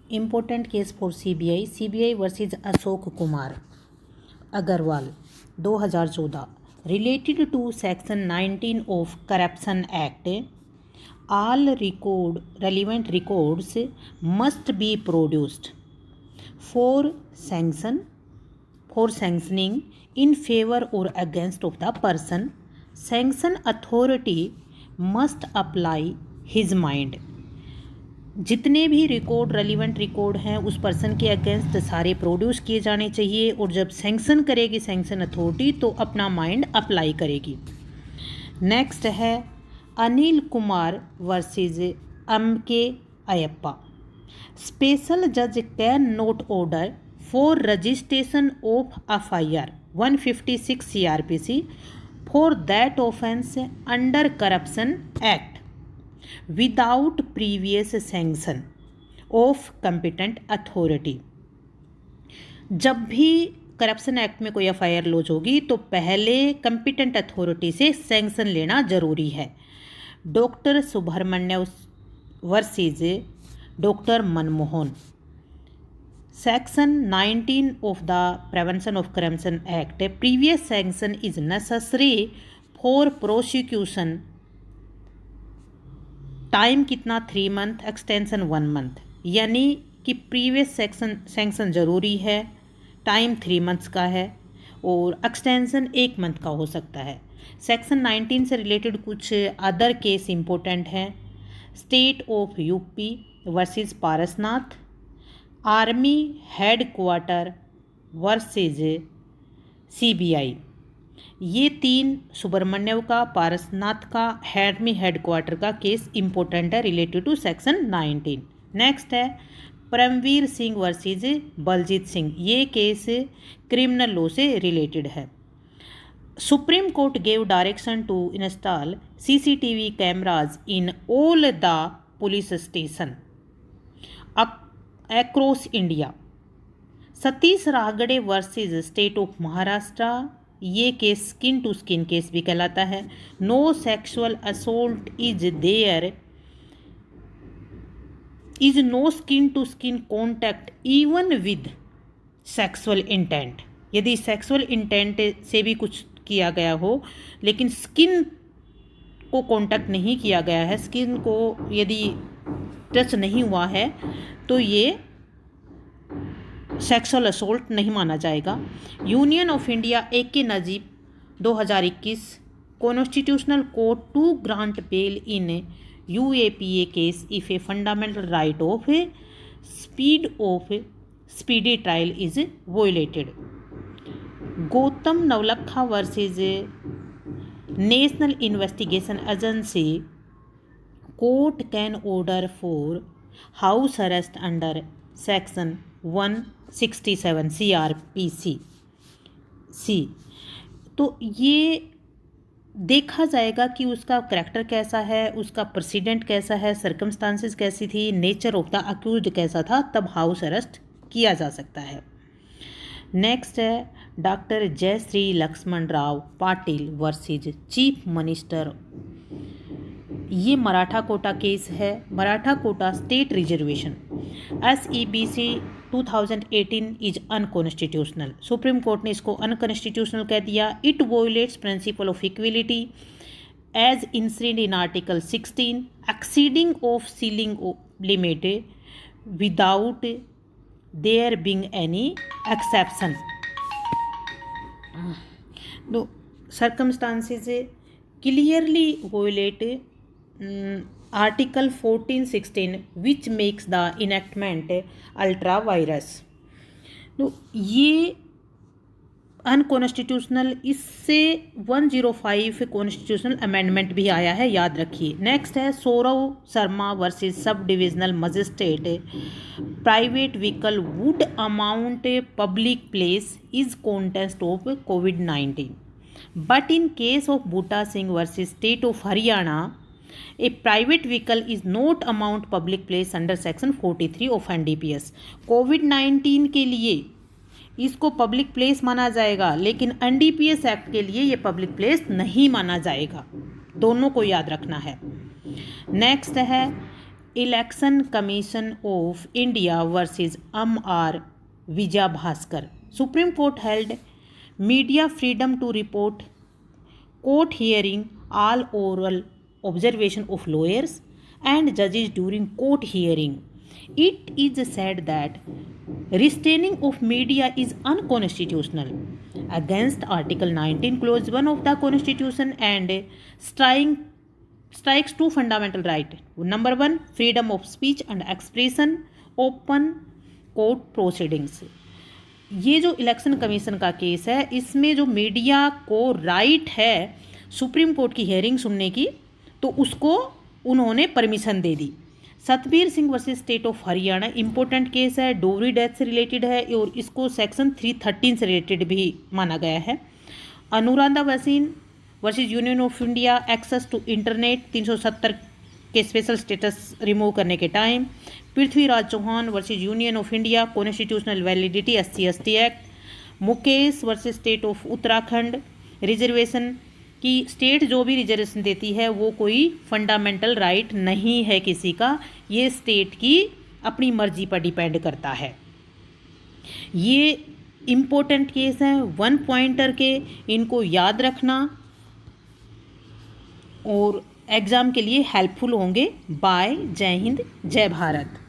Important case for CBI versus Ashok Kumar Agarwal 2014 related to section 19 of Corruption Act. All relevant records must be produced for sanctioning in favor or against of the person. Sanction authority must apply his mind. जितने भी record relevant record हैं उस person के against सारे produce किए जाने चाहिए, और जब सैंक्शन करेगी सैंक्शन अथॉरिटी तो अपना माइंड अप्लाई करेगी। नेक्स्ट है Anil Kumar versus M.K. Ayyappa. Special जज cannot order for registration of FIR 156 CRPC for that offence under corruption act without previous sanction of competent authority. जब भी करप्शन एक्ट में कोई FIR लॉन्च होगी तो पहले कंपिटेंट अथॉरिटी से सैंक्शन लेना जरूरी है। Doctor Subramanyam versus doctor Manmohan. Section 19 of the prevention of corruption act previous sanction is necessary for prosecution. Time कितना 3 मंथ, एक्सटेंशन 1 मंथ, यानी कि प्रीवियस सैंक्शन ज़रूरी है, टाइम 3 मंथ्स का है और एक्सटेंशन 1 मंथ का हो सकता है। सेक्शन 19 से रिलेटेड कुछ अदर केस इम्पोर्टेंट हैं। State of UP versus Parasnath, army head quarter versus CBI। ये 3 सुब्रमण्यम का, पारसनाथ का, आर्मी हेड क्वार्टर का केस इंपॉर्टेंट है रिलेटेड टू सेक्शन 19। नेक्स्ट है परमवीर सिंह वर्सेस बलजीत सिंह। ये केस क्रिमिनल लॉ से रिलेटेड है। Supreme court gave direction to install CCTV cameras in all the police station across India. Satish Ragade versus state of Maharashtra. ये case skin to skin case भी कहलाता है। No sexual assault is there is no skin to skin contact even with sexual intent. यदि sexual intent से भी कुछ किया गया हो लेकिन स्किन को कॉन्टैक्ट नहीं किया गया है, स्किन को यदि टच नहीं हुआ है तो ये सेक्सुअल असोल्ट नहीं माना जाएगा। Union of India AK Najeeb 2021 constitutional court to grant bail in UAPA case if a fundamental right of speedy trial is violated. Gautam Navlakha versus national investigation agency. Court can order for house arrest under section 167 CRPC। तो ये देखा जाएगा कि उसका character कैसा है, उसका president कैसा है, सर्कमस्टांसेस कैसी थी, नेचर ऑफ द अक्यूज्ड कैसा था, तब हाउस अरेस्ट किया जा सकता है। नेक्स्ट है doctor Jayashree Laxman Rao Patil versus chief minister. ये मराठा कोटा केस है। Maratha quota state reservation SEBC 2018 is unconstitutional. Supreme court ने इसको अनकॉन्स्टिट्यूशनल कह दिया। It violates principle of equality as inserted in article 16 exceeding of ceiling limit without there being any exception. No circumstances clearly violate article 14-16 which makes the enactment ultra vires. तो ये unconstitutional, इससे 105 constitutional amendment भी आया है, याद रखिए। Next है Saurav Sharma versus sub divisional magistrate. Private vehicle would amount public place is context of COVID-19 but in case of Boota Singh versus state of Haryana a private vehicle is not amount public place under section 43 of NDPS। COVID-19 के लिए इसको public place माना जाएगा लेकिन NDPS act के लिए ये public place नहीं माना जाएगा। दोनों को याद रखना है। नेक्स्ट है election commission of India versus R Vijay Bhaskar. Supreme Court held media freedom to report court hearing, all oral observation of lawyers and judges during court hearing. It is said that restraining of media is unconstitutional against Article 19 Clause 1 of the Constitution and strikes two fundamental rights. Number 1, freedom of speech and expression, open court proceedings. ये जो election commission का case है, इसमें जो media को right है supreme court की hearing सुनने की, तो उसको उन्होंने permission they the. Satbir Singh versus state of Haryana important case है, डोवरी डेथ से रिलेटेड है और इसको सेक्शन 313 से रिलेटेड भी माना गया है. Anuradha Bhasin versus union of India access to internet 370 के स्पेशल स्टेटस रिमूव करने के time. Prithviraj Chauhan versus union of India constitutional validity SC/ST act. Mukesh versus state of Uttarakhand reservation की स्टेट जो भी रिजर्वेशन देती है वो कोई फंडामेंटल राइट नहीं है किसी का, ये स्टेट की अपनी मर्जी पर डिपेंड करता है. ये इम्पोर्टेंट केस हैं, 1 पॉइंटर के, इनको याद रखना और एग्ज़ाम के लिए हेल्पफुल होंगे. बाय. जय हिंद, जय भारत.